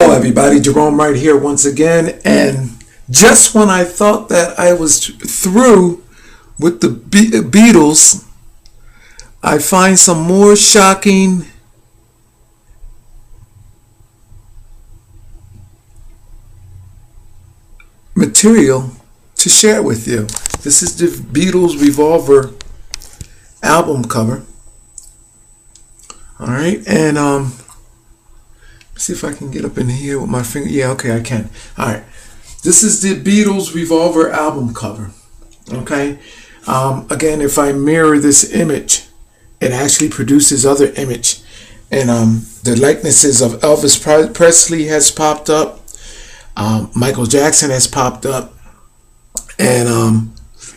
Hello everybody, Jerome right here once again, and just when I thought that I was through with the Beatles, I find some more shocking material to share with you. This is the Beatles Revolver album cover. Alright, and see if I can get up in here with my finger. Yeah, okay, I can. Alright. This is the Beatles Revolver album cover. Okay. Again, if I mirror this image, it actually produces other image. And the likenesses of Elvis Presley has popped up. Michael Jackson has popped up. And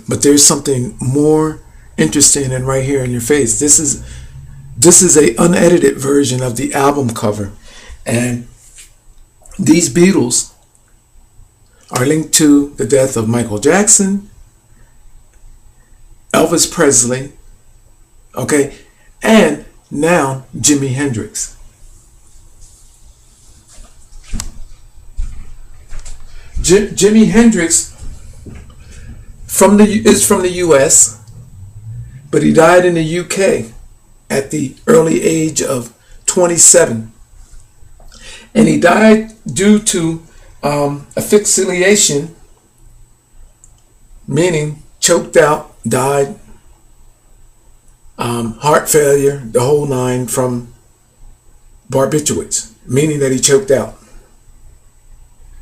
but there's something more interesting than right here in your face. This is a unedited version of the album cover. And these Beatles are linked to the death of Michael Jackson, Elvis Presley, okay, and now Jimi Hendrix. Jimi Hendrix is from the U.S., but he died in the U.K. at the early age of 27. And he died due to asphyxiation, meaning choked out, died, heart failure, the whole nine, from barbiturates, meaning that he choked out.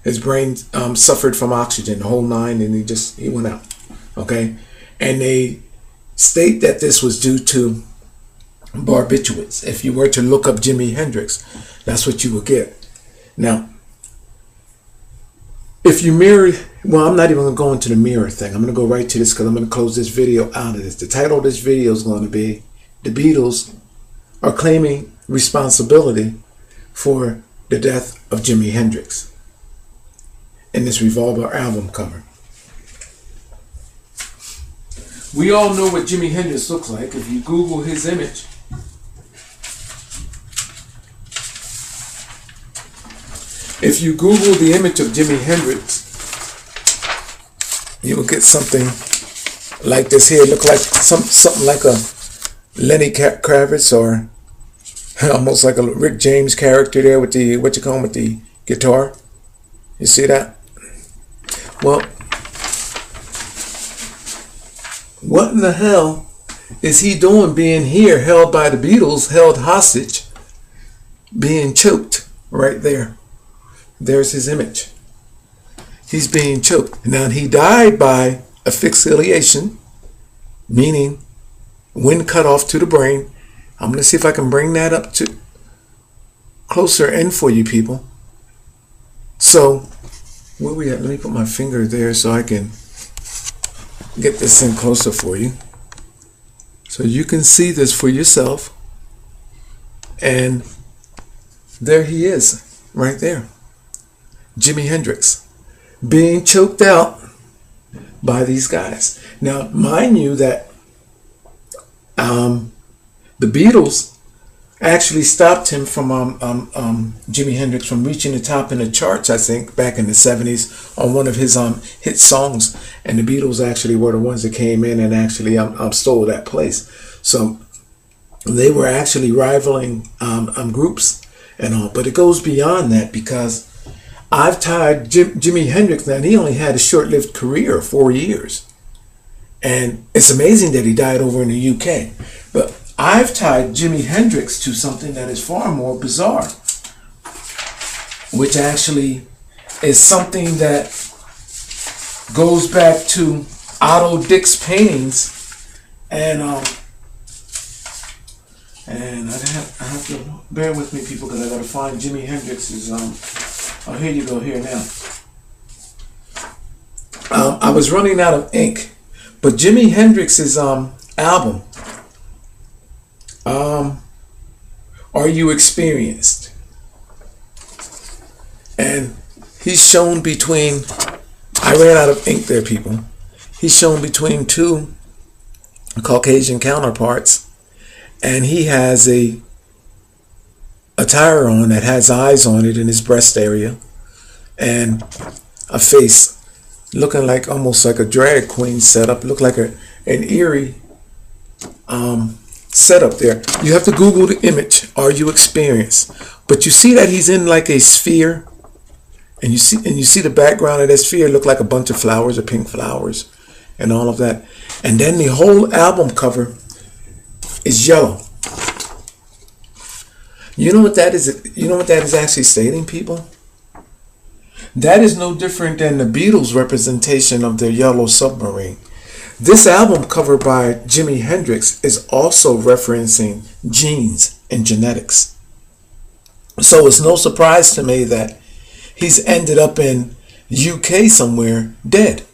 His brain suffered from oxygen, the whole nine, and he went out. Okay, and they state that this was due to barbiturates. If you were to look up Jimi Hendrix, that's what you will get. Now, if you mirror, well, I'm not even going to go into the mirror thing. I'm going to go right to this because I'm going to close this video out of this. The title of this video is going to be, The Beatles Are Claiming Responsibility for the Death of Jimi Hendrix in this Revolver album cover. We all know what Jimi Hendrix looks like. If you Google his image, if you Google the image of Jimi Hendrix, you will get something like this here. It looks like something like a Lenny Kravitz, or almost like a Rick James character there with the, what you call him, with the guitar. You see that? Well, what in the hell is he doing being here, held by the Beatles, held hostage, being choked right there? There's his image. He's being choked. Now, he died by asphyxiation, meaning wind cut off to the brain. I'm going to see if I can bring that up to closer in for you people. So, where we at? Let me put my finger there so I can get this in closer for you, so you can see this for yourself. And there he is, right there. Jimi Hendrix being choked out by these guys. Now, mind you that the Beatles actually stopped him from Jimi Hendrix from reaching the top in the charts, I think, back in the 70s on one of his hit songs. And the Beatles actually were the ones that came in and actually stole that place. So they were actually rivaling groups and all. But it goes beyond that, because I've tied Jimi Hendrix, now, and he only had a short-lived career, 4 years. And it's amazing that he died over in the UK. But I've tied Jimi Hendrix to something that is far more bizarre, which actually is something that goes back to Otto Dick's paintings. And I have to bear with me, people, because I got to find Jimi Hendrix's. Oh, here you go, here now. I was running out of ink, but Jimi Hendrix's album, Are You Experienced? And he's shown between, I ran out of ink there, people. He's shown between two Caucasian counterparts, and he has a attire on that has eyes on it in his breast area, and a face looking like almost like a drag queen setup, look like an eerie setup there. You have to Google the image, Are You Experienced? But you see that he's in like a sphere, and you see the background of that sphere look like a bunch of flowers, or pink flowers, and all of that. And then the whole album cover is yellow. You know what that is? You know what that is actually stating, people? That is no different than the Beatles' representation of their Yellow Submarine. This album cover by Jimi Hendrix is also referencing genes and genetics. So it's no surprise to me that he's ended up in UK somewhere dead.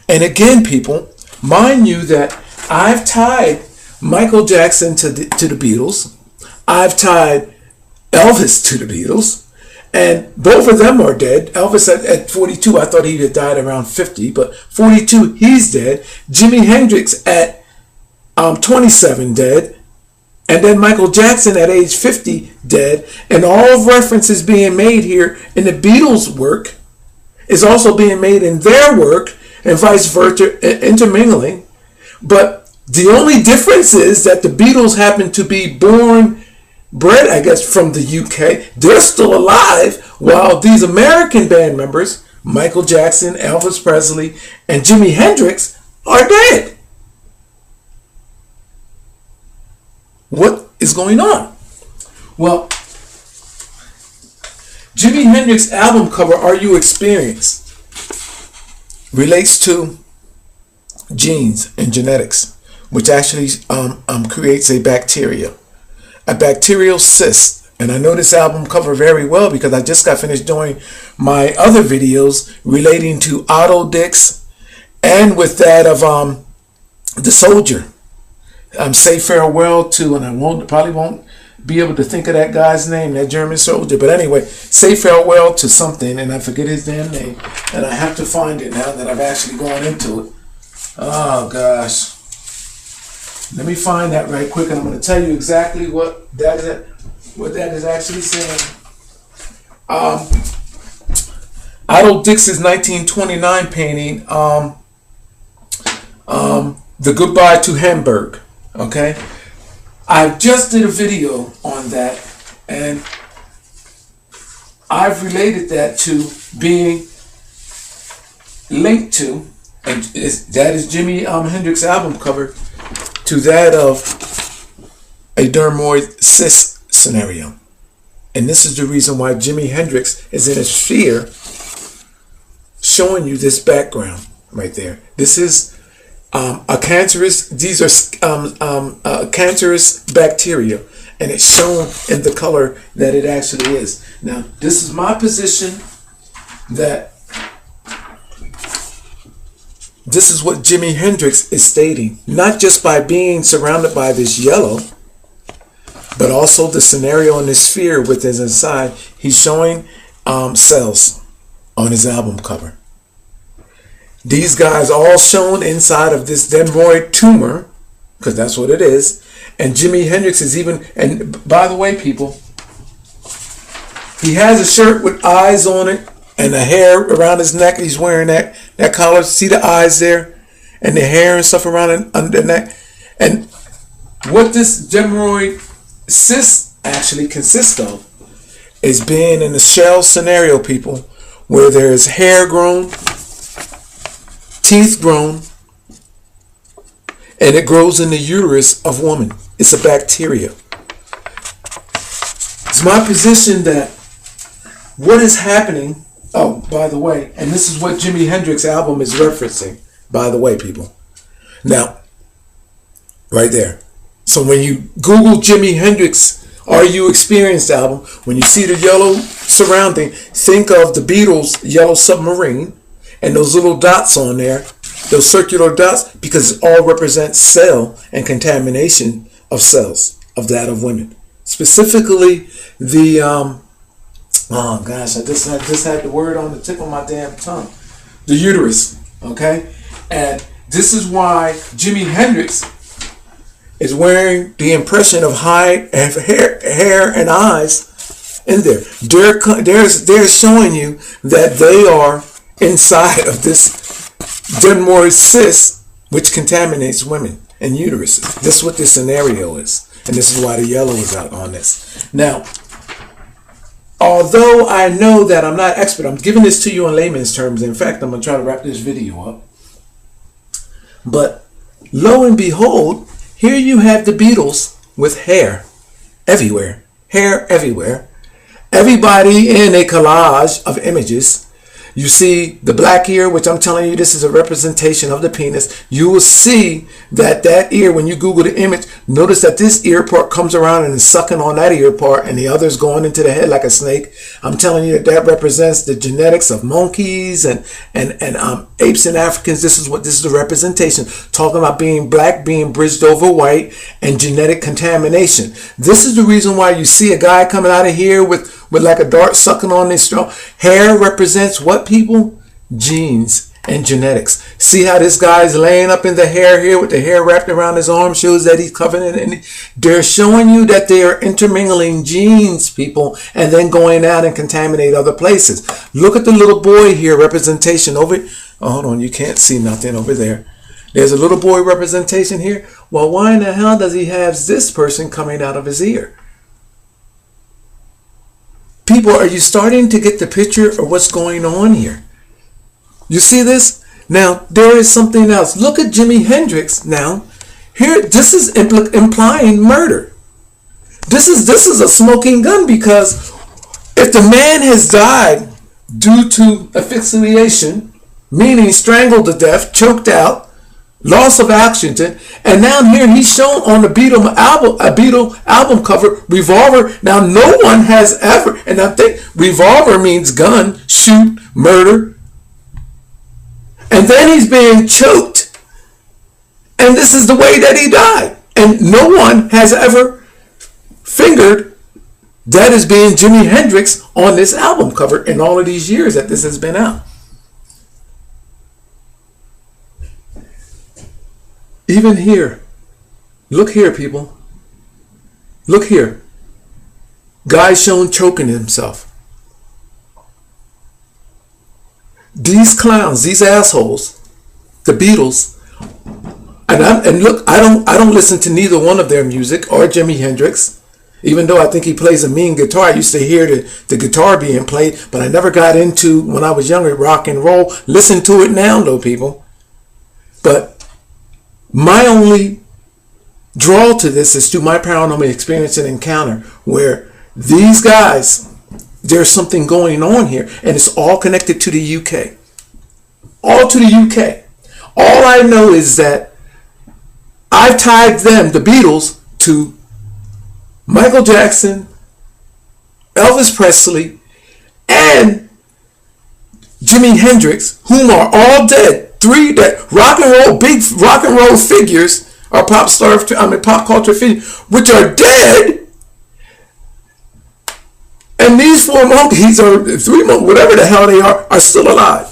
And again, people, mind you that I've tied Michael Jackson to the Beatles. I've tied Elvis to the Beatles. And both of them are dead. Elvis at 42, I thought he had died around 50, but 42, he's dead. Jimi Hendrix at 27, dead. And then Michael Jackson at age 50, dead. And all references being made here in the Beatles' work is also being made in their work, and vice versa, intermingling. But the only difference is that the Beatles happen to be bred, I guess, from the UK. They're still alive, while these American band members, Michael Jackson, Elvis Presley, and Jimi Hendrix, are dead. What is going on? Well, Jimi Hendrix album cover, Are You Experienced, relates to genes and genetics, which actually creates a bacterial cyst. And I know this album cover very well because I just got finished doing my other videos relating to Otto Dix, and with that of the soldier. Say farewell to, and I probably won't be able to think of that guy's name, that German soldier. But anyway, say farewell to something, and I forget his damn name, and I have to find it now that I've actually gone into it. Oh gosh. Let me find that right quick, and I'm going to tell you exactly what that is actually saying. Otto Dix's 1929 painting, The Goodbye to Hamburg. Okay, I just did a video on that, and I've related that to being linked to, and that is Jimi Hendrix album cover, to that of a dermoid cyst scenario. And this is the reason why Jimi Hendrix is in a sphere, showing you this background right there. This is a cancerous, these are cancerous bacteria, and it's shown in the color that it actually is. Now, this is my position, that this is what Jimi Hendrix is stating, not just by being surrounded by this yellow, but also the scenario in this sphere with his inside. He's showing cells on his album cover. These guys all shown inside of this dermoid tumor, because that's what it is. And Jimi Hendrix is even, and by the way, people, he has a shirt with eyes on it, and the hair around his neck. He's wearing that collar. See the eyes there, and the hair and stuff around it, under the neck. And what this dermoid cyst actually consists of is being in a shell scenario, people, where there's hair grown, teeth grown, and it grows in the uterus of woman. It's a bacteria. It's my position that what is happening, oh, by the way, and this is what Jimi Hendrix album is referencing, by the way, people. Now, right there. So when you Google Jimi Hendrix, Are You Experienced album, when you see the yellow surrounding, think of the Beatles' Yellow Submarine, and those little dots on there, those circular dots, because it all represents cell and contamination of cells of that of women. Specifically, the oh gosh, I just had the word on the tip of my damn tongue. The uterus, okay? And this is why Jimi Hendrix is wearing the impression of hair and eyes in there. They're showing you that they are inside of this dermoid cyst, which contaminates women and uteruses. This is what this scenario is. And this is why the yellow is out on this. Now, although I know that I'm not expert, I'm giving this to you in layman's terms. In fact, I'm going to try to wrap this video up. But lo and behold, here you have the Beatles with hair everywhere. Hair everywhere. Everybody in a collage of images. You see the black ear, which I'm telling you, this is a representation of the penis. You will see that ear, when you Google the image, notice that this ear part comes around and is sucking on that ear part, and the other's going into the head like a snake. I'm telling you that represents the genetics of monkeys and apes and Africans. This is the representation. Talking about being black, being bridged over white, and genetic contamination. This is the reason why you see a guy coming out of here with like a dart sucking on this straw. Hair represents what, people? Genes and genetics. See how this guy's laying up in the hair here with the hair wrapped around his arm, shows that he's covered in it. They're showing you that they are intermingling genes, people, and then going out and contaminate other places. Look at the little boy here, representation over. Oh, hold on, you can't see nothing over there. There's a little boy representation here. Well, why in the hell does he have this person coming out of his ear? People, are you starting to get the picture of what's going on here? You see this? Now, there is something else. Look at Jimi Hendrix now. Here, this is implying murder. This is a smoking gun, because if the man has died due to asphyxiation, meaning strangled to death, choked out, loss of oxygen, and now here he's shown on the Beatles album cover, Revolver. Now no one has ever, and I think Revolver means gun, shoot, murder, and then he's being choked, and this is the way that he died, and no one has ever fingered that as being Jimi Hendrix on this album cover in all of these years that this has been out. Even here, look here, people. Look here. Guy shown choking himself. These clowns, these assholes, the Beatles, and look, I don't listen to neither one of their music or Jimi Hendrix, even though I think he plays a mean guitar. I used to hear the guitar being played, but I never got into, when I was younger, rock and roll. Listen to it now, though, people. But my only draw to this is through my paranormal experience and encounter, where these guys, there's something going on here, and it's all connected to the UK. All to the UK. All I know is that I've tied them, the Beatles, to Michael Jackson, Elvis Presley, and Jimi Hendrix, whom are all dead. Three that big rock and roll figures, or pop culture figures, which are dead. And these four monkeys, or three monkeys, whatever the hell they are still alive.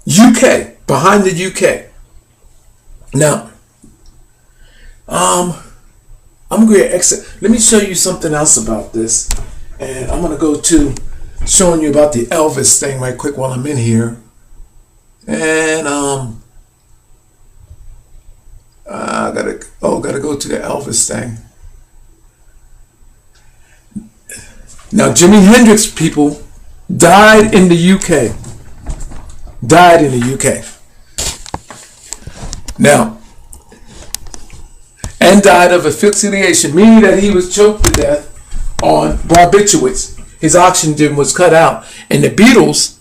UK, behind the UK. Now, I'm going to exit. Let me show you something else about this, and I'm going to go to showing you about the Elvis thing right quick while I'm in here. And I gotta go to the Elvis thing. Now, Jimi Hendrix, people, died in the UK. Died in the UK. Now, and died of asphyxiation, meaning that he was choked to death on barbiturates. His oxygen was cut out. And the Beatles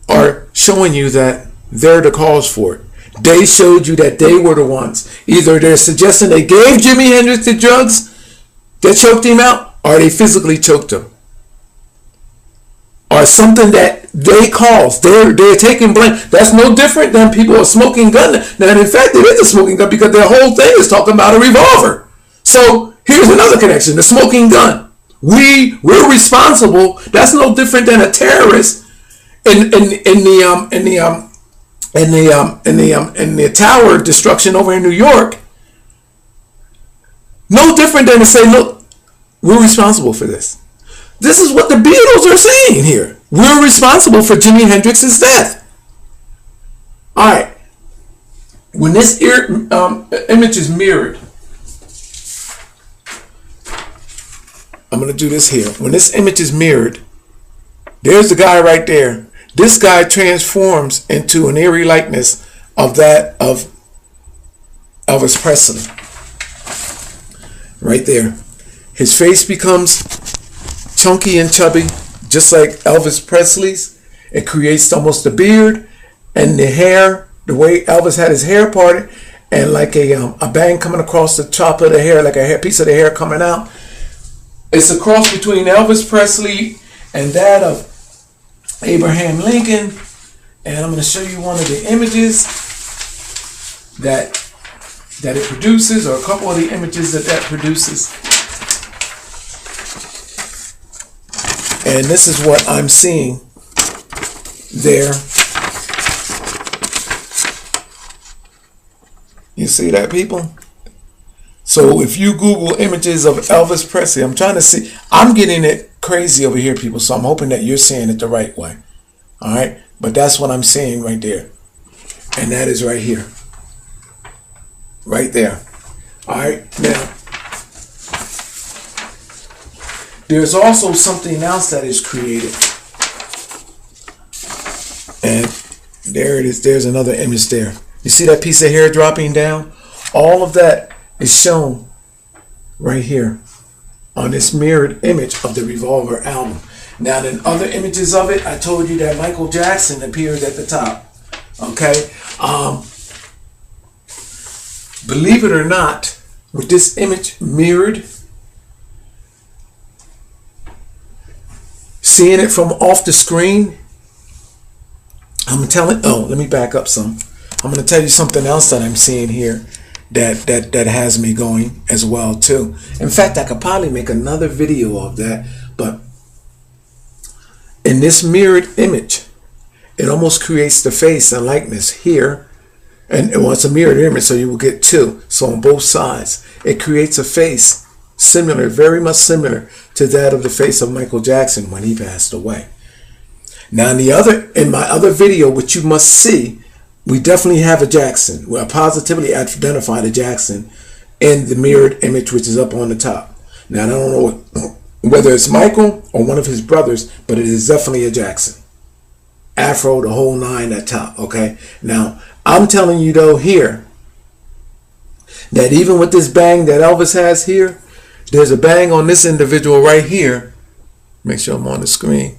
are showing you that they're the cause for it. They showed you that they were the ones. Either they're suggesting they gave Jimi Hendrix the drugs that choked him out, or they physically choked him. Or something that they caused. They're taking blame. That's no different than people are smoking gun. Now, in fact, it is a smoking gun, because their whole thing is talking about a revolver. So here's another connection: the smoking gun. We're responsible. That's no different than a terrorist in the the tower destruction over in New York, no different than to say, look, we're responsible for this. This is what the Beatles are saying here. We're responsible for Jimi Hendrix's death. All right. When this image is mirrored, I'm going to do this here. When this image is mirrored, there's the guy right there. This guy transforms into an eerie likeness of that of Elvis Presley. Right there. His face becomes chunky and chubby, just like Elvis Presley's. It creates almost a beard, and the hair, the way Elvis had his hair parted, and like a bang coming across the top of the hair, like a piece of the hair coming out. It's a cross between Elvis Presley and that of Abraham Lincoln. And I'm going to show you one of the images that it produces, or a couple of the images that produces. And this is what I'm seeing there. You see that, people? So if you Google images of Elvis Presley, I'm trying to see. I'm getting it crazy over here, people. So I'm hoping that you're seeing it the right way. All right. But that's what I'm seeing right there. And that is right here. Right there. All right. Now, there's also something else that is created. And there it is. There's another image there. You see that piece of hair dropping down? All of that is shown right here on this mirrored image of the Revolver album. Now, in other images of it, I told you that Michael Jackson appeared at the top. Okay? Believe it or not, with this image mirrored, seeing it from off the screen, I'm telling, let me back up some. I'm going to tell you something else that I'm seeing here that has me going as well too. In fact, I could probably make another video of that, but in this mirrored image, it almost creates the face and likeness here. And it's a mirrored image, so you will get two. So on both sides, it creates a face similar, very much similar to that of the face of Michael Jackson when he passed away. Now in my other video, which you must see, we definitely have a Jackson. We positively identified a Jackson in the mirrored image, which is up on the top. Now, I don't know whether it's Michael or one of his brothers, but it is definitely a Jackson. Afro, the whole nine at top, okay? Now, I'm telling you, though, here, that even with this bang that Elvis has here, there's a bang on this individual right here. Make sure I'm on the screen.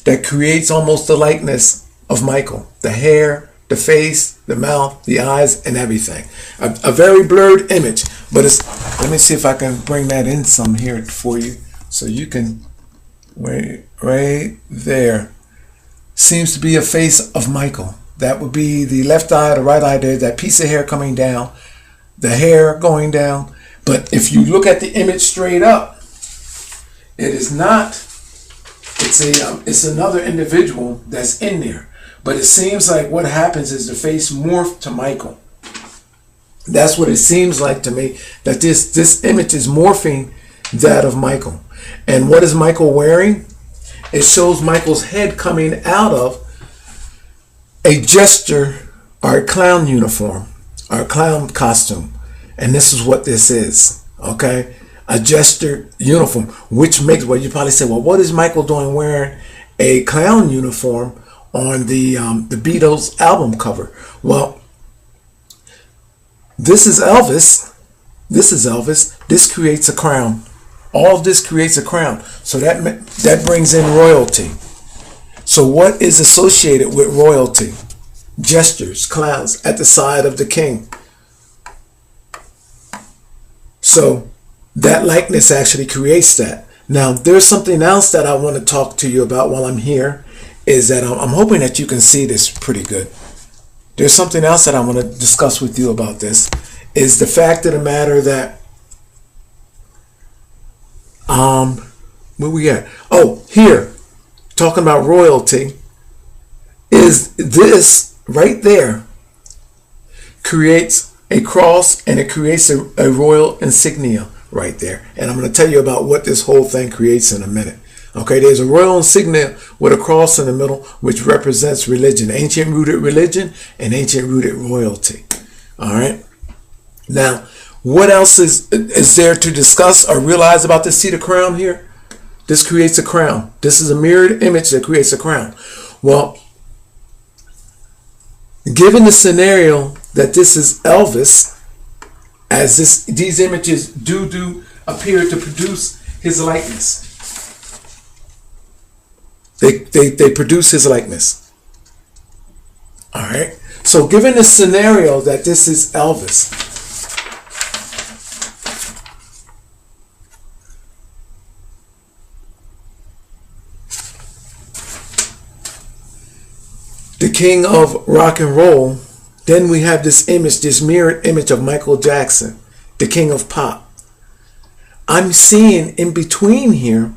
That creates almost the likeness of Michael. The hair, the face, the mouth, the eyes, and everything. A very blurred image, but it's, let me see if I can bring that in some here for you so you can, wait, right there. Seems to be a face of Michael. That would be the left eye, the right eye. There's that piece of hair coming down, the hair going down. But if you look at the image straight up, it is not, it's another individual that's in there. But it seems like what happens is the face morphed to Michael. That's what it seems like to me, that this image is morphing that of Michael. And what is Michael wearing? It shows Michael's head coming out of a jester or a clown uniform or a clown costume. And this is what this is, okay? A jester uniform, which makes, well, you probably say, well, what is Michael doing wearing a clown uniform on the Beatles album cover? Well, this is Elvis. This is Elvis. This creates a crown. All of this creates a crown. So that brings in royalty. So what is associated with royalty? Gestures, clowns at the side of the king. So that likeness actually creates that. Now, there's something else that I want to talk to you about while I'm here, is that I'm hoping that you can see this pretty good. There's something else that I want to discuss with you about this, is the fact of the matter that, where we at? Oh, here, talking about royalty, is this right there creates a cross, and it creates a royal insignia right there. And I'm going to tell you about what this whole thing creates in a minute. Okay, there's a royal insignia with a cross in the middle, which represents religion, ancient rooted religion and ancient rooted royalty. All right. Now, what else is there to discuss or realize about this? See the crown here? This creates a crown. This is a mirrored image that creates a crown. Well, given the scenario that this is Elvis, as these images do appear to produce his likeness. They produce his likeness. All right. So given the scenario that this is Elvis, the king of rock and roll, then we have this image, this mirrored image of Michael Jackson, the king of pop. I'm seeing in between here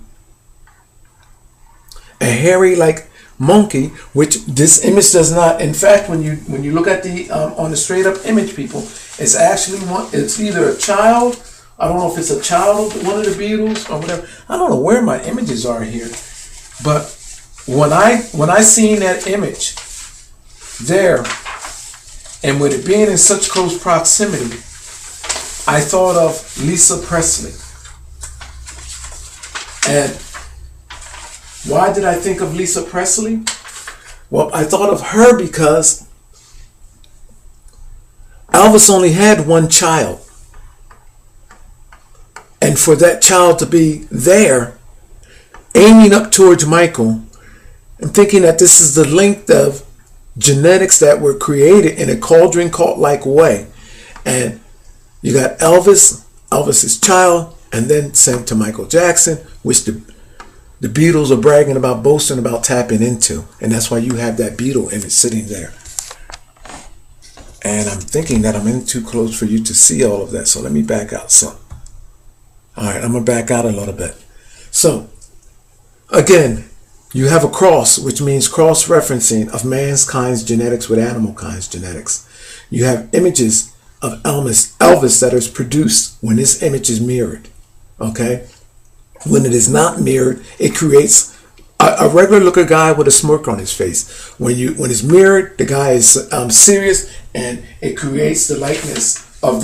a hairy like monkey, which this image does not. In fact, when you look at the on the straight up image, people, it's actually it's either a child. I don't know if it's a child of one of the Beatles or whatever. I don't know where my images are here, but when I seen that image there, and with it being in such close proximity, I thought of Lisa Presley. And why did I think of Lisa Presley? Well, I thought of her because Elvis only had one child. And for that child to be there, aiming up towards Michael, and thinking that this is the length of genetics that were created in a cauldron cult-like way. And you got Elvis's child, and then sent to Michael Jackson, which the Beatles are bragging about, boasting about tapping into. And that's why you have that Beatle image sitting there. And I'm thinking that I'm in too close for you to see all of that. So let me back out some. All right, I'm going to back out a little bit. So, again, you have a cross, which means cross-referencing of mankind's genetics with animal kind's genetics. You have images of Elvis that is produced when this image is mirrored. Okay? When it is not mirrored, it creates a regular looking guy with a smirk on his face. When it's mirrored, the guy is serious, and it creates the likeness of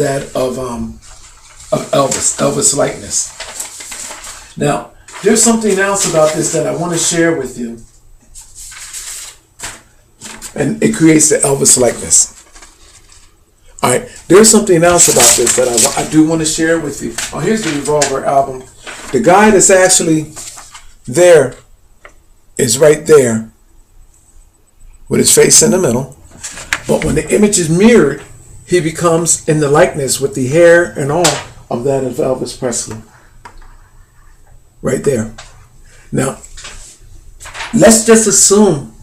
Elvis likeness. Now, there's something else about this that I want to share with you, and it creates the Elvis likeness. All right, there's something else about this that I do want to share with you. Oh, here's the Revolver album. The guy that's actually there is right there with his face in the middle. But when the image is mirrored, he becomes in the likeness with the hair and all of that of Elvis Presley. Right there. Now, let's just assume,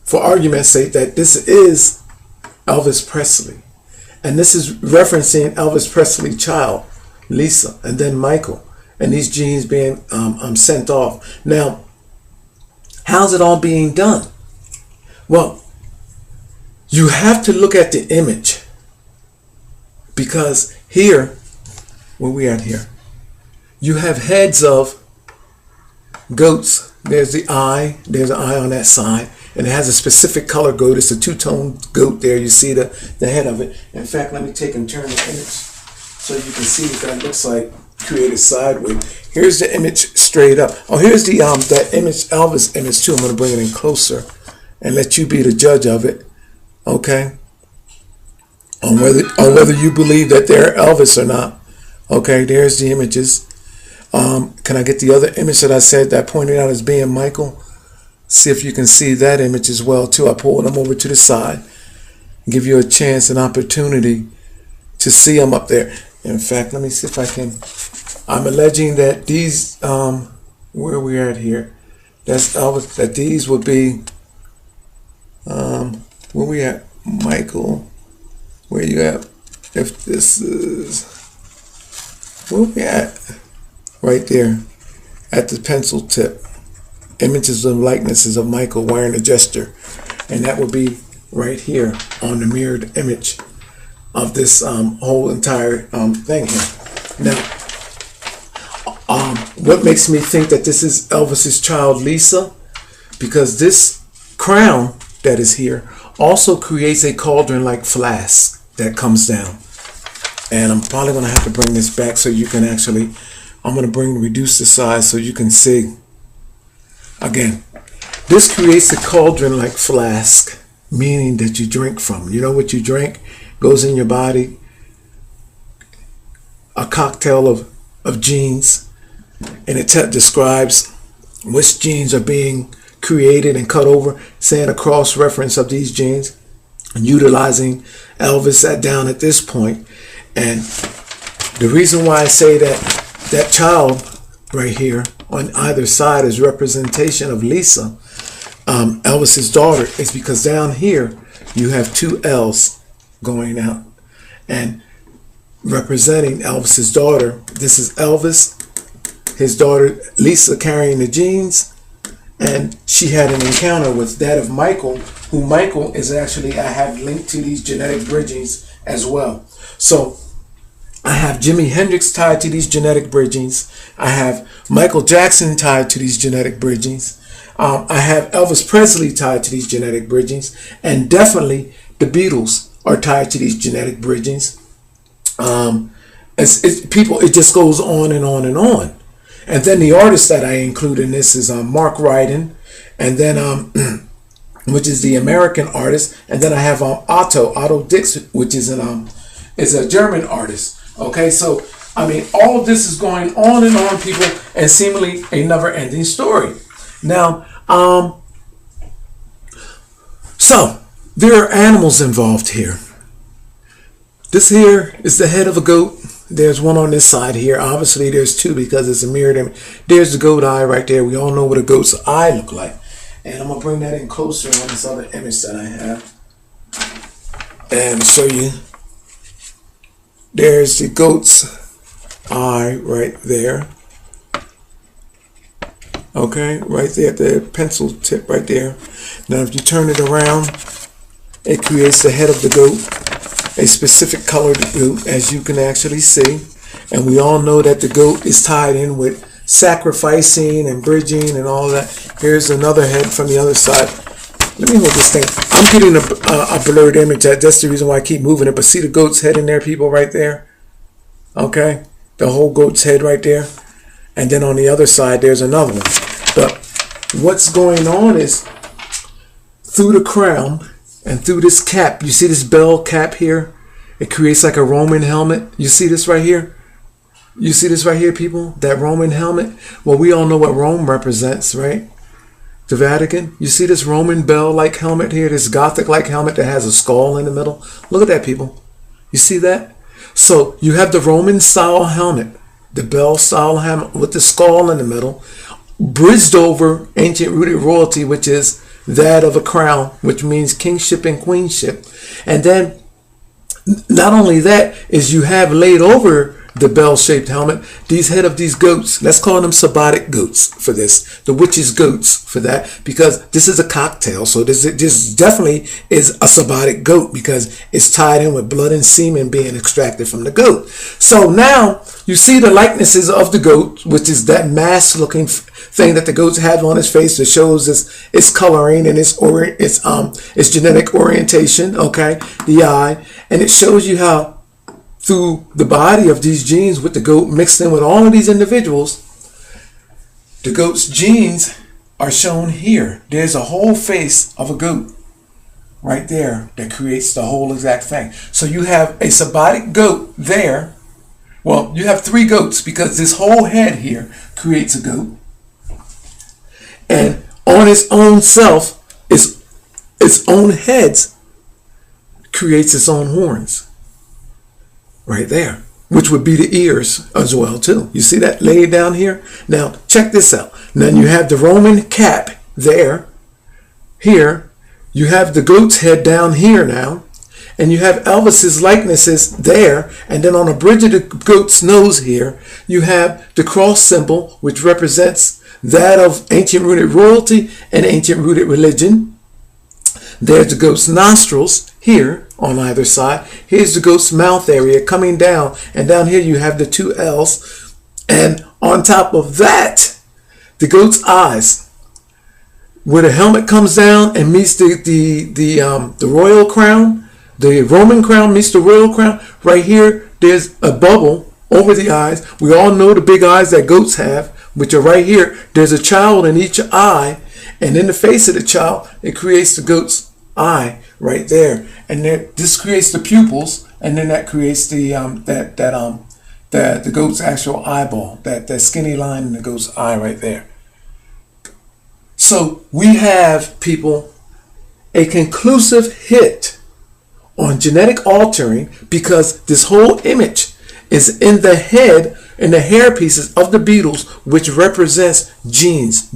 for argument's sake, that this is Elvis Presley. And this is referencing Elvis Presley's child, Lisa, and then Michael. And these genes being sent off. Now, how's it all being done? Well, you have to look at the image. Because here, where we at here? You have heads of goats. There's the eye. There's an eye on that side. And it has a specific color goat. It's a two-tone goat there. You see the head of it. In fact, let me take and turn the image so you can see what that looks like created sideways. Here's the image straight up. Oh, here's the that image, Elvis image too. I'm going to bring it in closer and let you be the judge of it. Okay? On whether you believe that they're Elvis or not. Okay, there's the images. Can I get the other image that I said that pointed out as being Michael? See if you can see that image as well too. I pulled them over to the side. Give you a chance, an opportunity to see them up there. In fact, let me see if I can. I'm alleging that these, where are we at here? That's Elvis, that these would be, where we at? Michael, where you at? If this is, where we at? Right there, at the pencil tip. Images and likenesses of Michael wearing a gesture. And that would be right here on the mirrored image of this whole entire thing here. Now, what makes me think that this is Elvis's child Lisa? Because this crown that is here also creates a cauldron-like flask that comes down. And I'm probably going to have to bring this back so you can actually, I'm going to reduce the size so you can see. Again, this creates a cauldron-like flask, meaning that you drink from. You know what you drink goes in your body? A cocktail of genes. And it describes which genes are being created and cut over, saying a cross-reference of these genes, and utilizing Elvis down at this point. And the reason why I say that child right here on either side is representation of Lisa, Elvis's daughter, is because down here you have two L's going out and representing Elvis's daughter. This is Elvis, his daughter Lisa, carrying the genes, and she had an encounter with that of Michael, who Michael is actually, I have linked to these genetic bridgings as well. So I have Jimmy Hendrix tied to these genetic bridgings. I have Michael Jackson tied to these genetic bridgings. I have Elvis Presley tied to these genetic bridgings, and definitely the Beatles are tied to these genetic bridgings. It just goes on and on and on. And then the artist that I include in this is Mark Ryden, and then which is the American artist, and then I have Otto Dix, which is a German artist. Okay, so I mean, all of this is going on and on, people, and seemingly a never-ending story. Now, so there are animals involved here. This here is the head of a goat. There's one on this side here. Obviously, there's two because it's a mirrored image. There's the goat eye right there. We all know what a goat's eye look like. And I'm going to bring that in closer on this other image that I have and show you. There's the goat's eye right there. Okay, right there at the pencil tip right there. Now, if you turn it around, it creates the head of the goat, a specific colored goat, as you can actually see. And we all know that the goat is tied in with sacrificing and bridging and all that. Here's another head from the other side. Let me hold this thing. I'm getting a blurred image. That's the reason why I keep moving it. But see the goat's head in there, people, right there? Okay? The whole goat's head right there. And then on the other side, there's another one. But what's going on is through the crown and through this cap, you see this bell cap here? It creates like a Roman helmet. You see this right here? You see this right here, people? That Roman helmet? Well, we all know what Rome represents, right? The Vatican. You see this Roman bell-like helmet here? This Gothic-like helmet that has a skull in the middle? Look at that, people. You see that? So you have the Roman-style helmet, the bell-style helmet with the skull in the middle, bridged over ancient rooted royalty, which is that of a crown, which means kingship and queenship. And then not only that, is you have laid over the bell-shaped helmet these head of these goats. Let's call them Sabbatic goats for this, the witches' goats for that, because this is a cocktail. So this definitely is a Sabbatic goat because it's tied in with blood and semen being extracted from the goat. So now you see the likenesses of the goat, which is that mask-looking thing that the goats have on its face that shows its coloring and its genetic orientation. Okay, the eye, and it shows you how through the body of these genes with the goat mixed in with all of these individuals, the goat's genes are shown here. There's a whole face of a goat right there that creates the whole exact thing. So you have a Sabbatic goat there. Well, you have three goats because this whole head here creates a goat. And on its own self, its own heads creates its own horns. Right there, which would be the ears as well too. You see that laid down here? Now check this out. Now you have the Roman cap there. Here you have the goat's head down here now, and you have Elvis's likenesses there, and then on the bridge of the goat's nose here you have the cross symbol, which represents that of ancient rooted royalty and ancient rooted religion. There's the ghost's nostrils here on either side. Here's the ghost's mouth area coming down. And down here you have the two L's. And on top of that, the goat's eyes, where the helmet comes down and meets the royal crown, the Roman crown meets the royal crown. Right here, there's a bubble over the eyes. We all know the big eyes that goats have, which are right here. There's a child in each eye, and in the face of the child, it creates the goat's eye right there. And this creates the pupils, and then that creates the goat's actual eyeball, that skinny line in the goat's eye right there. So we have, people, a conclusive hit on genetic altering, because this whole image is in the head, in the hair pieces of the Beatles, which represents genes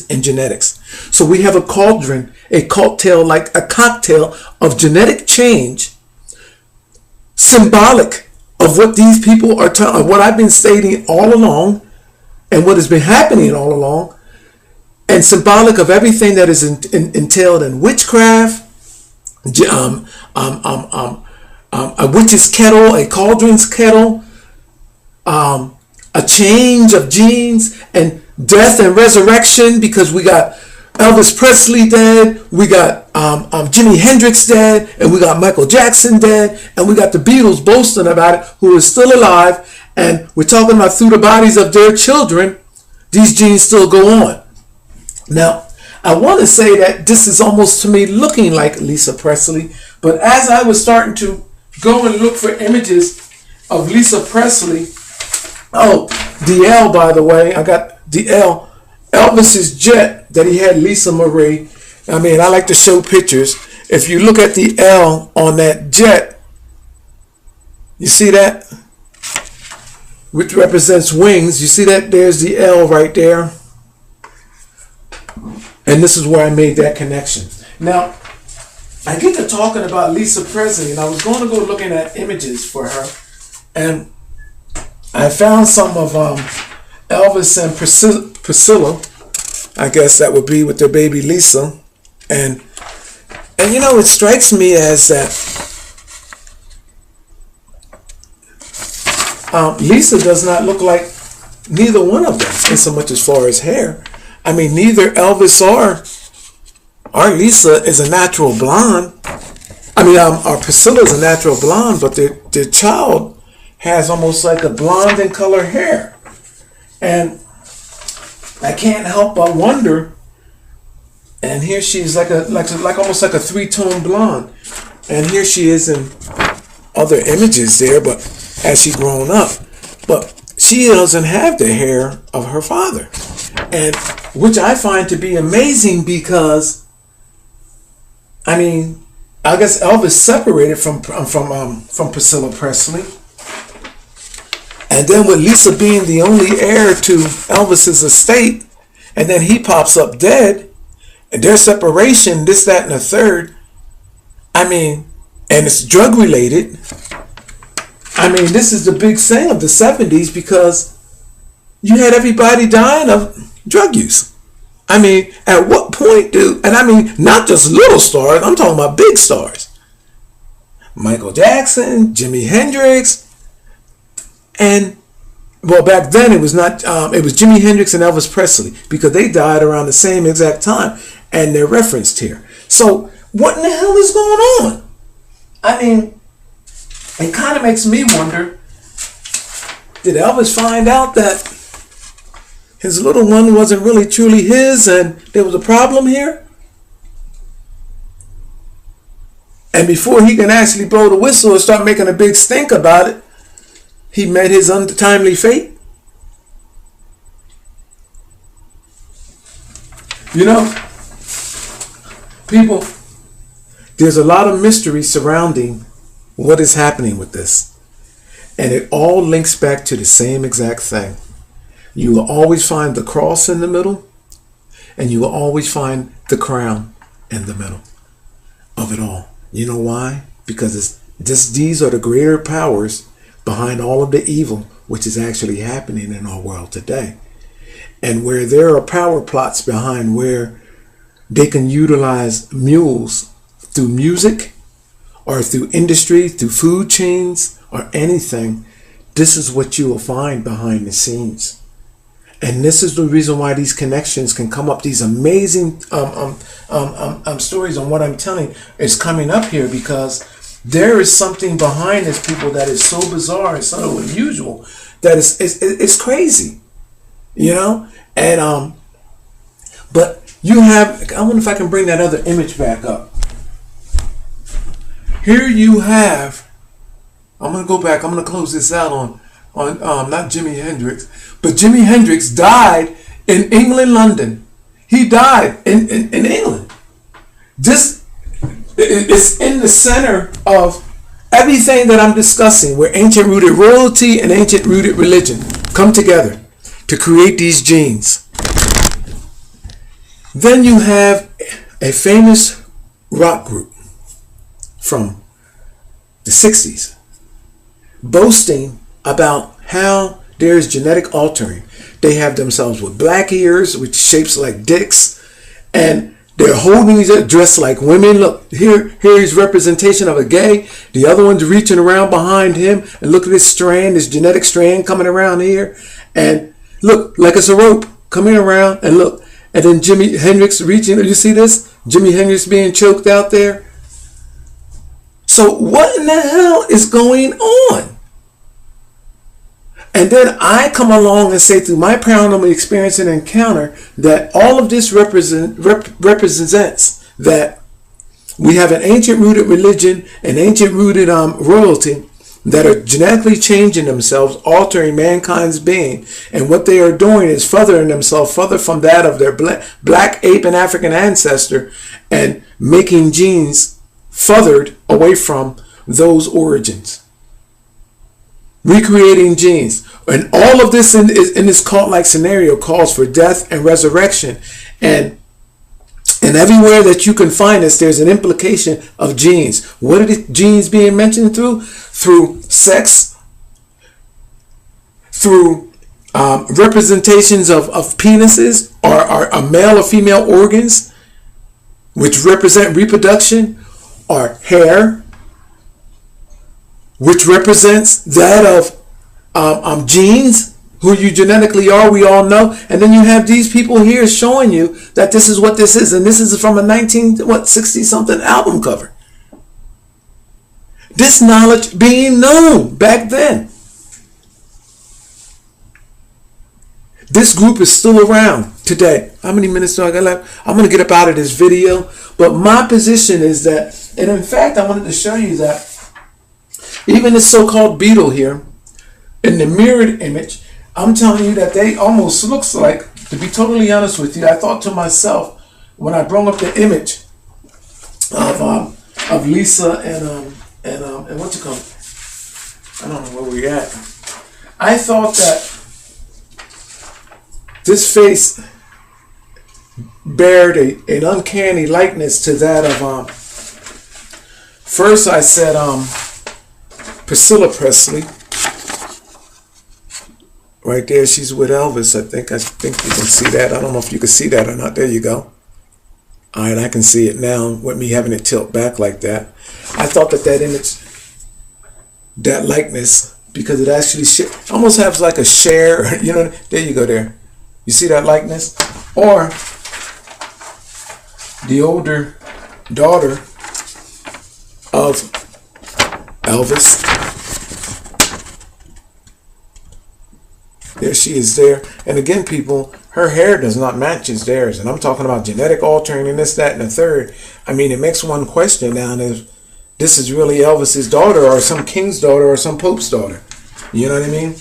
and genetics. So we have a cauldron, a cocktail, like a cocktail of genetic change, symbolic of what these people are telling, what I've been stating all along, and what has been happening all along, and symbolic of everything that is entailed in witchcraft, a witch's kettle, a cauldron's kettle, a change of genes, and death and resurrection, because we got Elvis Presley dead, we got Jimmy Hendrix dead, and we got Michael Jackson dead, and we got the Beatles boasting about it, who is still alive, and we're talking about through the bodies of their children, these genes still go on. Now, I want to say that this is almost to me looking like Lisa Presley, but as I was starting to go and look for images of Lisa Presley, oh, DL, by the way, I got DL, Elvis's jet that he had Lisa Marie. I mean, I like to show pictures. If you look at the L on that jet, you see that? Which represents wings. You see that? There's the L right there. And this is where I made that connection. Now, I get to talking about Lisa Presley, and I was going to go looking at images for her, and I found some of Elvis and Priscilla. I guess that would be with their baby Lisa, and you know, it strikes me as that Lisa does not look like neither one of them in so much as far as hair. I mean, neither Elvis or Lisa is a natural blonde. I mean, our Priscilla is a natural blonde, but their child has almost like a blonde in color hair. And I can't help but wonder, and here she's like almost like a three-tone blonde. And here she is in other images there, but as she's grown up. But she doesn't have the hair of her father. And which I find to be amazing, because I mean, I guess Elvis separated from Priscilla Presley, and then with Lisa being the only heir to Elvis's estate, and then he pops up dead, and their separation, this, that, and the third. I mean, and it's drug related. I mean, this is the big thing of the 70s, because you had everybody dying of drug use. I mean, at what point and I mean, not just little stars, I'm talking about big stars. Michael Jackson, Jimmy Hendrix, and, well, back then it was not, it was Jimi Hendrix and Elvis Presley, because they died around the same exact time, and they're referenced here. So, what in the hell is going on? I mean, it kind of makes me wonder, did Elvis find out that his little one wasn't really truly his, and there was a problem here? And before he can actually blow the whistle and start making a big stink about it, he met his untimely fate? You know, people, there's a lot of mystery surrounding what is happening with this. And it all links back to the same exact thing. You will always find the cross in the middle, and you will always find the crown in the middle of it all. You know why? Because these are the greater powers behind all of the evil which is actually happening in our world today. And where there are power plots behind where they can utilize mules through music or through industry, through food chains or anything. This is what you will find behind the scenes. And this is the reason why these connections can come up. These amazing stories on what I'm telling is coming up here, because there is something behind this, people, that is so bizarre and so unusual that it's crazy, you know. And but you have, I wonder if I can bring that other image back up. Here you have, I'm gonna go back. I'm gonna close this out on not Jimi Hendrix, but Jimi Hendrix died in England, London. He died in England. This is in the center of everything that I'm discussing, where ancient rooted royalty and ancient rooted religion come together to create these genes. Then you have a famous rock group from the 60s boasting about how there's genetic altering. They have themselves with black ears, with shapes like dicks, and they're holding each other dressed like women. Look, here is representation of a gay. The other one's reaching around behind him, and look at this strand, this genetic strand coming around here, and look, like it's a rope coming around, and look, and then Jimi Hendrix reaching. You see this? Jimi Hendrix being choked out there. So what in the hell is going on? And then I come along and say, through my paranormal experience and encounter, that all of this represents that we have an ancient rooted religion, an ancient rooted royalty that are genetically changing themselves, altering mankind's being. And what they are doing is furthering themselves further from that of their black ape and African ancestor, and making genes furthered away from those origins. Recreating genes. And all of this in this cult-like scenario calls for death and resurrection. And everywhere that you can find this, there's an implication of genes. What are the genes being mentioned through? Through sex, through representations of penises or male or female organs, which represent reproduction, or hair, which represents that of genes, who you genetically are, we all know. And then you have these people here showing you that this is what this is, and this is from a 60-something album cover. This knowledge being known back then. This group is still around today. How many minutes do I got left? I'm going to get up out of this video, but my position is that, and in fact, I wanted to show you that even this so-called beetle here, in the mirrored image, I'm telling you that they almost looks like, to be totally honest with you, I thought to myself when I brought up the image of Lisa and what you call it? I don't know where we're at. I thought that this face bared an uncanny likeness to that of first I said Priscilla Presley. Right there, she's with Elvis. I think you can see that. I don't know if you can see that or not. There you go. All right, I can see it now with me having it tilt back like that. I thought that image, that likeness, because it actually almost has like a share, you know, there you go there. You see that likeness? Or the older daughter of Elvis. There she is there. And again, people, her hair does not match as theirs. And I'm talking about genetic altering and this, that, and the third. I mean, it makes one question now if this is really Elvis's daughter or some king's daughter or some pope's daughter. You know what I mean?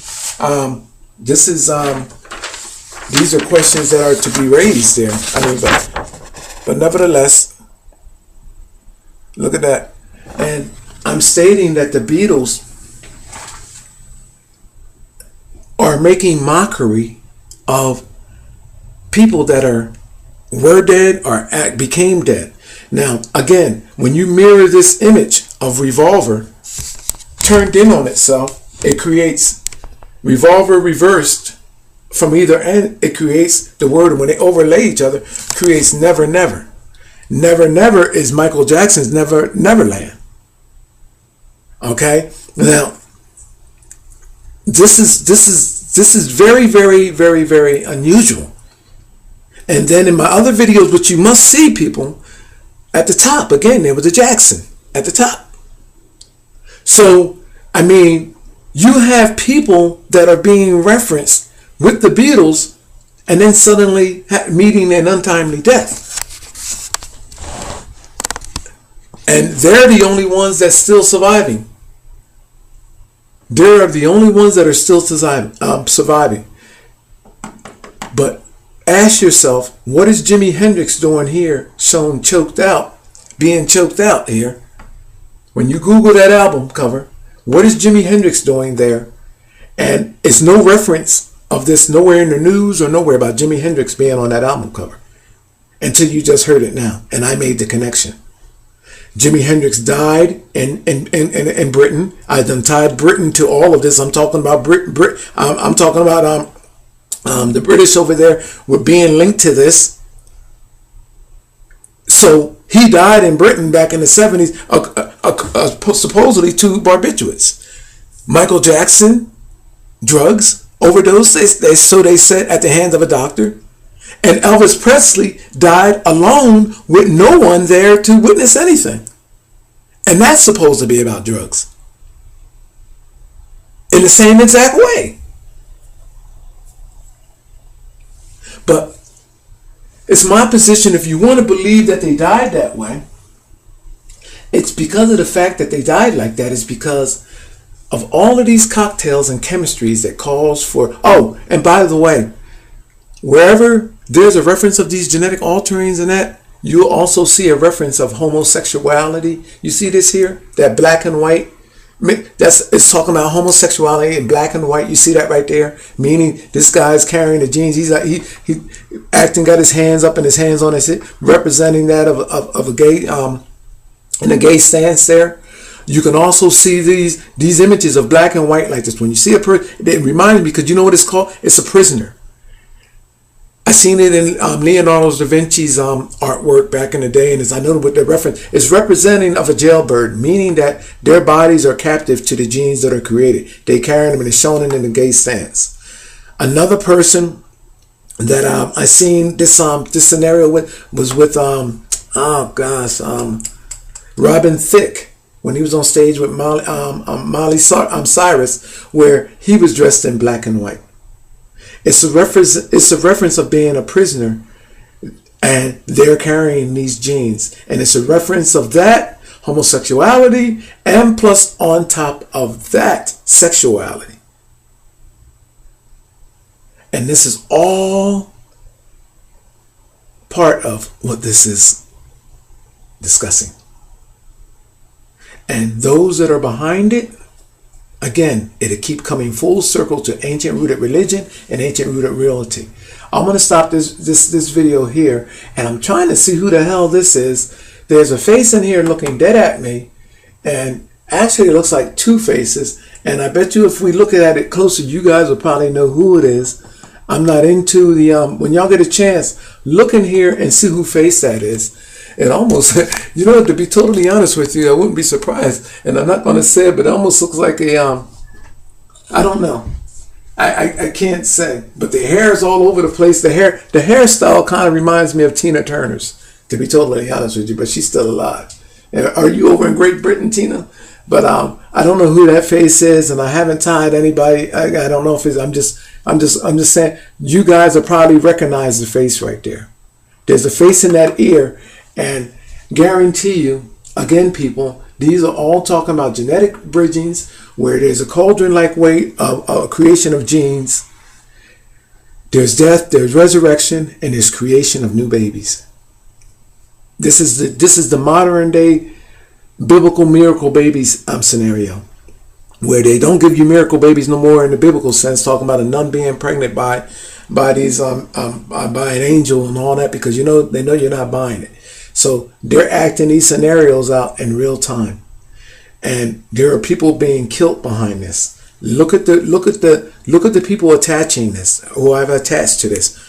These are questions that are to be raised there. I mean, but nevertheless, look at that. And I'm stating that the Beatles are making mockery of people that were dead or became dead. Now, again, when you mirror this image of Revolver turned in on itself, it creates Revolver reversed from either end. It creates the word, when they overlay each other, creates never, never. Never Never is Michael Jackson's Neverland. Okay? Now, this is very, very, very, very unusual. And then in my other videos, which you must see, people, at the top, again, there was a Jackson at the top. So, I mean, you have people that are being referenced with the Beatles and then suddenly meeting an untimely death. And they're the only ones that's still surviving. They're the only ones that are still surviving. But ask yourself, what is Jimi Hendrix doing here, shown choked out, being choked out here? When you Google that album cover, what is Jimi Hendrix doing there? And it's no reference of this nowhere in the news or nowhere about Jimi Hendrix being on that album cover until you just heard it now. And I made the connection. Jimi Hendrix died in Britain. I done tied Britain to all of this. I'm talking about I'm talking about the British over there were being linked to this. So he died in Britain back in the 70s, supposedly to barbiturates. Michael Jackson, drugs, overdose, so they said, at the hands of a doctor. And Elvis Presley died alone with no one there to witness anything. And that's supposed to be about drugs. In the same exact way. But it's my position, if you want to believe that they died that way, it's because of the fact that they died like that is because of all of these cocktails and chemistries that calls for, oh, and by the way, wherever there's a reference of these genetic alterings and that, you'll also see a reference of homosexuality. You see this here, that black and white. It's talking about homosexuality in black and white. You see that right there, meaning this guy's carrying the genes. He's like he acting, got his hands up and his hands on his hip, representing that of a gay in a gay stance there. You can also see these images of black and white like this. When you see a person, it reminds me, because you know what it's called? It's a prisoner. I seen it in Leonardo da Vinci's artwork back in the day, and as I know what the reference is, representing of a jailbird, meaning that their bodies are captive to the genes that are created. They carry them and it's shown in the gay stance. Another person that I seen this scenario with was with Robin Thicke when he was on stage with Miley Cyrus, where he was dressed in black and white. It's a reference of being a prisoner and they're carrying these genes. And it's a reference of that homosexuality and plus on top of that sexuality. And this is all part of what this is discussing. And those that are behind it, again, it'll keep coming full circle to ancient rooted religion and ancient rooted reality. I'm going to stop this video here, and I'm trying to see who the hell this is. There's a face in here looking dead at me, and actually it looks like two faces, and I bet you if we look at it closer, you guys will probably know who it is. I'm not into the, when y'all get a chance, look in here and see who face that is. It almost, you know, to be totally honest with you, I wouldn't be surprised. And I'm not going to say it, but it almost looks like a, I don't know. I can't say. But the hair is all over the place. The hairstyle kind of reminds me of Tina Turner's, to be totally honest with you. But she's still alive. And are you over in Great Britain, Tina? But I don't know who that face is, and I haven't tied anybody. I don't know if it's. I'm just saying. You guys will probably recognize the face right there. There's a face in that ear. And guarantee you, again, people, these are all talking about genetic bridgings, where there's a cauldron-like way of a creation of genes. There's death, there's resurrection, and there's creation of new babies. This is the modern day biblical miracle babies scenario, where they don't give you miracle babies no more in the biblical sense, talking about a nun being pregnant by these by an angel and all that, because they know you're not buying it. So they're acting these scenarios out in real time, and there are people being killed behind this. Look at the people attaching this, who I've attached to this.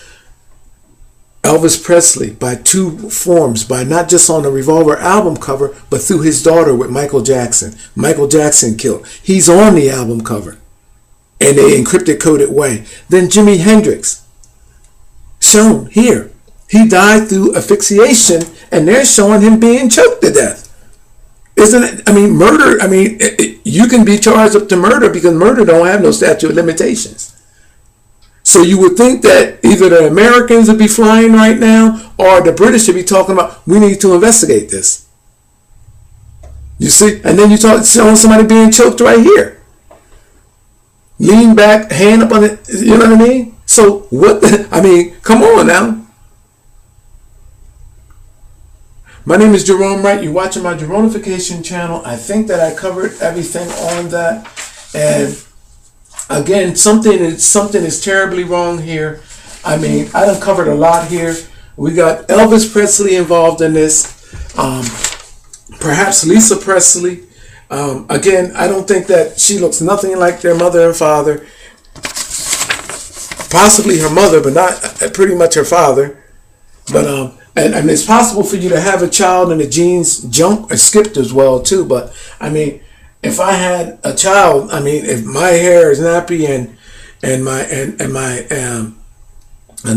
Elvis Presley by two forms, by not just on the Revolver album cover, but through his daughter with Michael Jackson. Michael Jackson killed. He's on the album cover in a encrypted coded way. Then Jimi Hendrix, shown here. He died through asphyxiation, and they're showing him being choked to death. Isn't it? I mean, murder, I mean, you can be charged up to murder because murder don't have no statute of limitations. So you would think that either the Americans would be flying right now or the British should be talking about, we need to investigate this. You see? And then you talk showing somebody being choked right here. Lean back, hand up on it, you know what I mean? So what, I mean, come on now. My name is Jerome Wright. You're watching my Jeronification channel. I think that I covered everything on that. And again, something is terribly wrong here. I mean, I done covered a lot here. We got Elvis Presley involved in this. Perhaps Lisa Presley. Again, I don't think that she looks nothing like their mother and father. Possibly her mother, but not pretty much her father. But and it's possible for you to have a child and the genes jump or skipped as well too. But I mean, if I had a child, I mean, if my hair is nappy and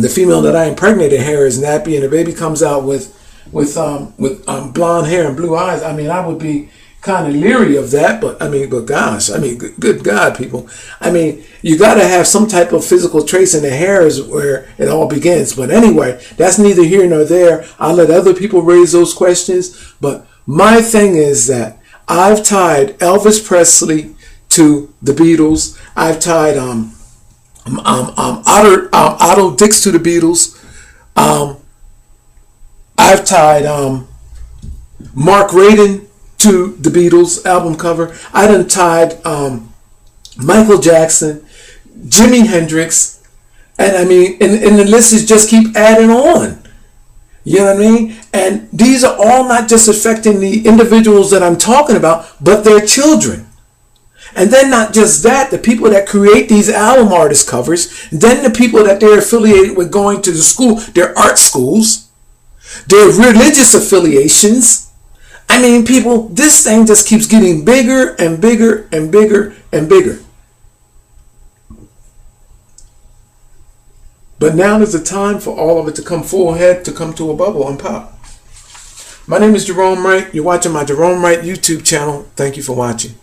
the female that I impregnated hair is nappy and the baby comes out with blonde hair and blue eyes, I mean, I would be kind of leery of that. But I mean, but gosh, I mean, good God, people. I mean, you got to have some type of physical trace in the hair is where it all begins. But anyway, that's neither here nor there. I'll let other people raise those questions. But my thing is that I've tied Elvis Presley to the Beatles. I've tied Otto Dix to the Beatles. I've tied Mark Radin to the Beatles album cover. I done tied Michael Jackson, Jimi Hendrix, and I mean, and the list is just keep adding on. You know what I mean? And these are all not just affecting the individuals that I'm talking about, but their children. And then not just that, the people that create these album artist covers, then the people that they're affiliated with going to the school, their art schools, their religious affiliations. I mean, people, this thing just keeps getting bigger and bigger and bigger and bigger. But now is the time for all of it to come full head, to come to a bubble and pop. My name is Jerome Wright. You're watching my Jerome Wright YouTube channel. Thank you for watching.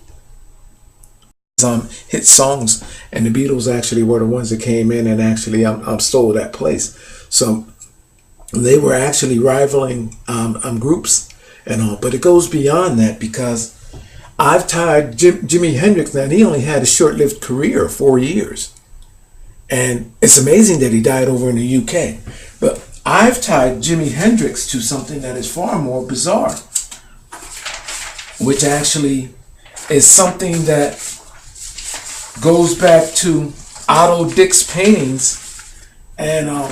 Hit songs, and the Beatles actually were the ones that came in and actually stole that place. So they were actually rivaling groups and all, but it goes beyond that because I've tied Jimi Hendrix. Now, he only had a short-lived career of 4 years, and it's amazing that he died over in the UK. But I've tied Jimi Hendrix to something that is far more bizarre, which actually is something that goes back to Otto Dix paintings, and I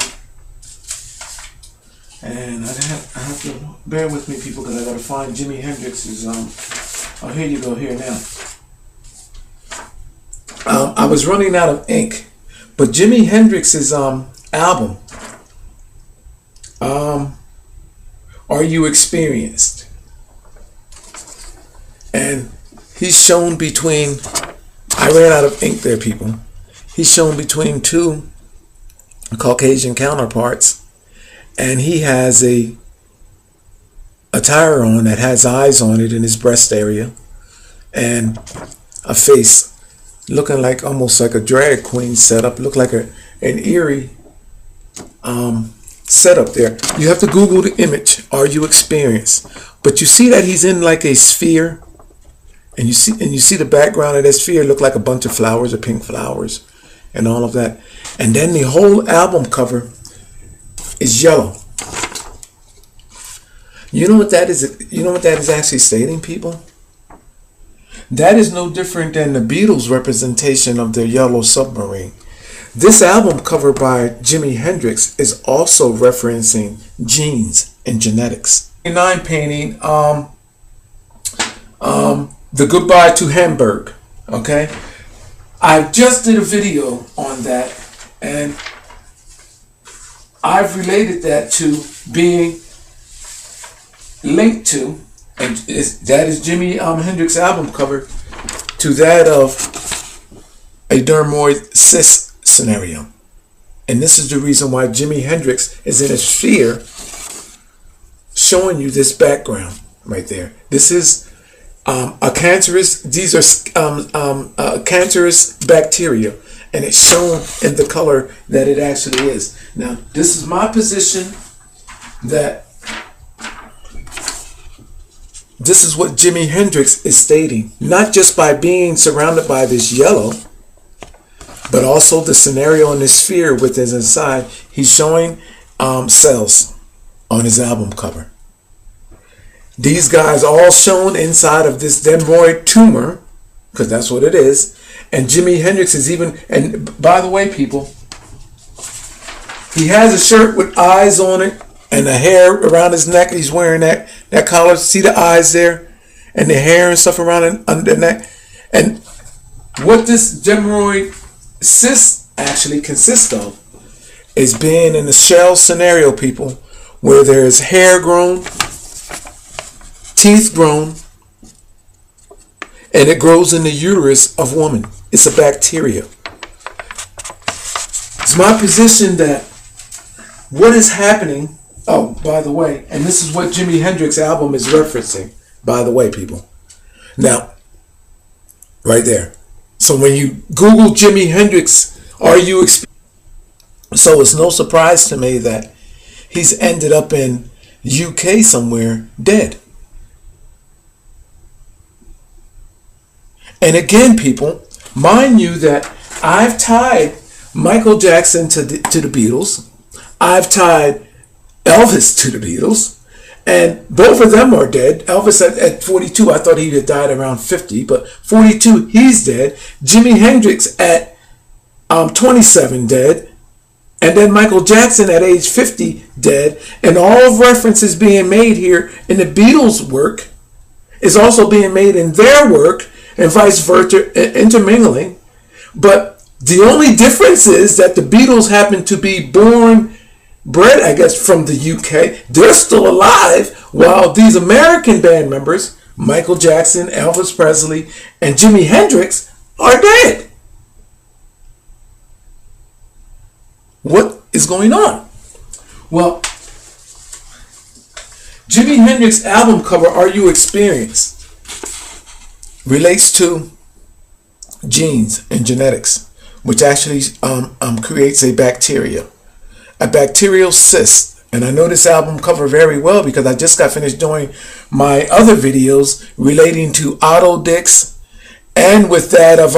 have to bear with me, people, because I got to find Jimi Hendrix's. Oh, here you go. Here now. I was running out of ink, but Jimi Hendrix's album. Are You Experienced? And he's shown between. I ran out of ink there, people. He's shown between two Caucasian counterparts. And he has a attire on that has eyes on it in his breast area, and a face looking like almost like a drag queen setup. Look like an eerie setup there. You have to Google the image. Are You Experienced? But you see that he's in like a sphere, and you see the background of that sphere look like a bunch of flowers, or pink flowers, and all of that. And then the whole album cover is yellow. You know what that is? You know what that is actually stating, people? That is no different than the Beatles' representation of their yellow submarine. This album cover by Jimi Hendrix is also referencing genes and genetics. 9 painting, The Goodbye to Hamburg. Okay, I just did a video on that, and I've related that to being linked to, and that is Jimi Hendrix album cover, to that of a dermoid cyst scenario. And this is the reason why Jimi Hendrix is in a sphere, showing you this background right there. This is a cancerous, these are cancerous bacteria, and it's shown in the color that it actually is. Now, this is my position, that this is what Jimi Hendrix is stating, not just by being surrounded by this yellow, but also the scenario in the sphere with his inside. He's showing cells on his album cover. These guys all shown inside of this dermoid tumor, because that's what it is. And Jimi Hendrix is even, and by the way, people, he has a shirt with eyes on it and the hair around his neck. He's wearing that collar. See the eyes there and the hair and stuff around under the neck. And what this dermoid cyst actually consists of is being in the shell scenario, people, where there is hair grown, teeth grown, and it grows in the uterus of woman. It's a bacteria. It's my position that what is happening, oh, by the way, and this is what Jimi Hendrix album is referencing, by the way, people. Now, right there. So when you Google Jimi Hendrix, so it's no surprise to me that he's ended up in UK somewhere dead. And again, people, mind you that I've tied Michael Jackson to the Beatles. I've tied Elvis to the Beatles. And both of them are dead. Elvis at 42, I thought he had died around 50, but 42, he's dead. Jimi Hendrix at 27, dead. And then Michael Jackson at age 50, dead. And all references being made here in the Beatles' work is also being made in their work, and vice versa, intermingling. But the only difference is that the Beatles happen to be bred, I guess, from the UK. They're still alive, while these American band members, Michael Jackson, Elvis Presley, and Jimi Hendrix, are dead. What is going on? Well, Jimi Hendrix album cover, Are You Experienced, relates to genes and genetics, which actually creates a bacterial cyst. And I know this album cover very well because I just got finished doing my other videos relating to Otto Dix, and with that of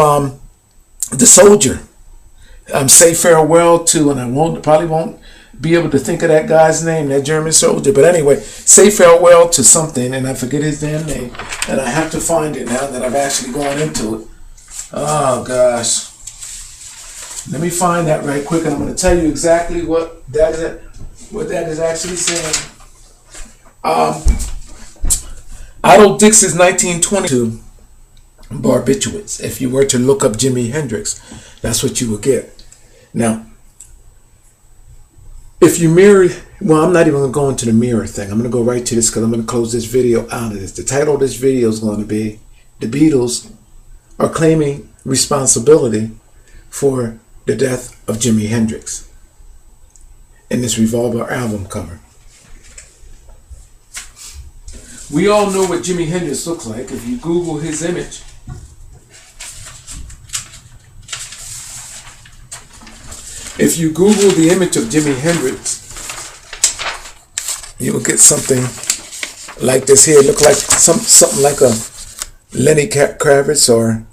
the soldier. Say farewell to, and I probably won't be able to think of that guy's name, that German soldier. But anyway, say farewell to something, and I forget his damn name, and I have to find it now that I've actually gone into it. Oh gosh, let me find that right quick, and I'm going to tell you exactly what that is actually saying. Otto Dix's 1922 barbiturates. If you were to look up Jimi Hendrix, that's what you would get. Now, if you mirror, well, I'm not even going to go into the mirror thing. I'm going to go right to this because I'm going to close this video out of this. The title of this video is going to be, The Beatles Are Claiming Responsibility for the Death of Jimi Hendrix, in this Revolver album cover. We all know what Jimi Hendrix looks like. If you Google his image, if you Google the image of Jimi Hendrix, you will get something like this here. Look like something like a Lenny Kravitz, or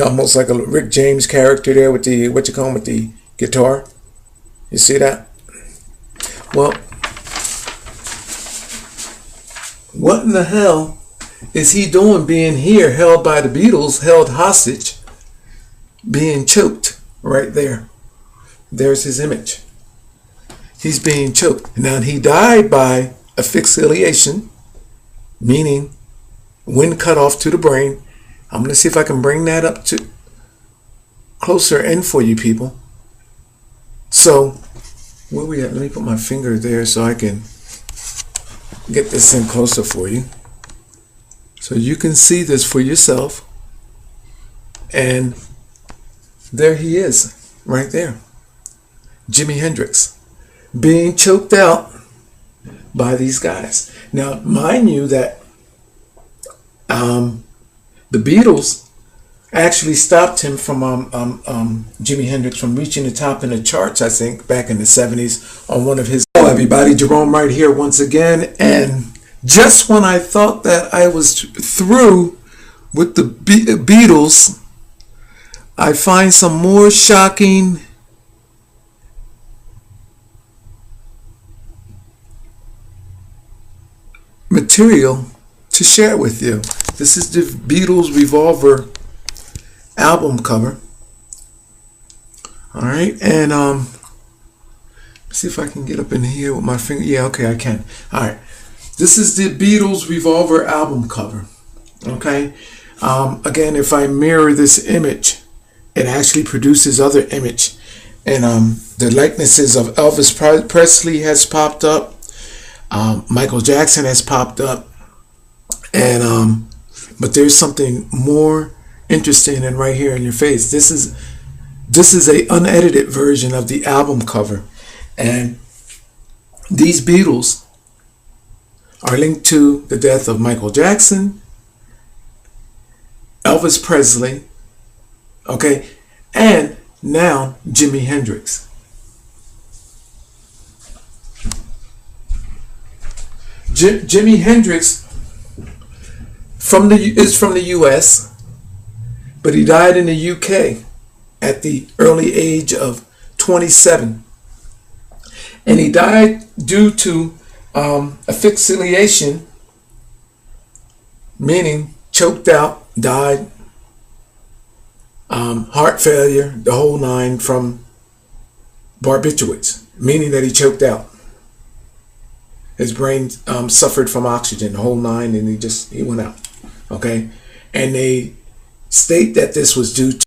almost like a Rick James character there with the, what you call him, with the guitar. You see that? Well, what in the hell is he doing being here, held by the Beatles, held hostage, being choked right there? There's his image. He's being choked. Now, he died by asphyxiation, meaning wind cut off to the brain. I'm going to see if I can bring that up to closer in for you people. So Where we at? Let me put my finger there so I can get this in closer for you, so you can see this for yourself. And there he is, right there, Jimi Hendrix, being choked out by these guys. Now, mind you that the Beatles actually stopped him from Jimi Hendrix from reaching the top in the charts, I think, back in the 70s on one of his. Hello everybody, Jerome right here once again. And just when I thought that I was through with the Beatles, I find some more shocking material to share with you. This is the Beatles Revolver album cover. All right, and see if I can get up in here with my finger. Yeah, okay, I can. All right, this is the Beatles Revolver album cover. Okay, again, if I mirror this image, it actually produces other image, and the likenesses of Elvis Presley has popped up. Michael Jackson has popped up, and but there's something more interesting than right here in your face. This is a unedited version of the album cover, and these Beatles are linked to the death of Michael Jackson, Elvis Presley, okay, and now Jimi Hendrix. Jimi Hendrix is from the U.S., but he died in the U.K. at the early age of 27, and he died due to asphyxiation, meaning choked out, died, heart failure, the whole nine, from barbiturates, meaning that he choked out. His brain suffered from oxygen, the whole nine, and he went out. Okay, and they state that this was due to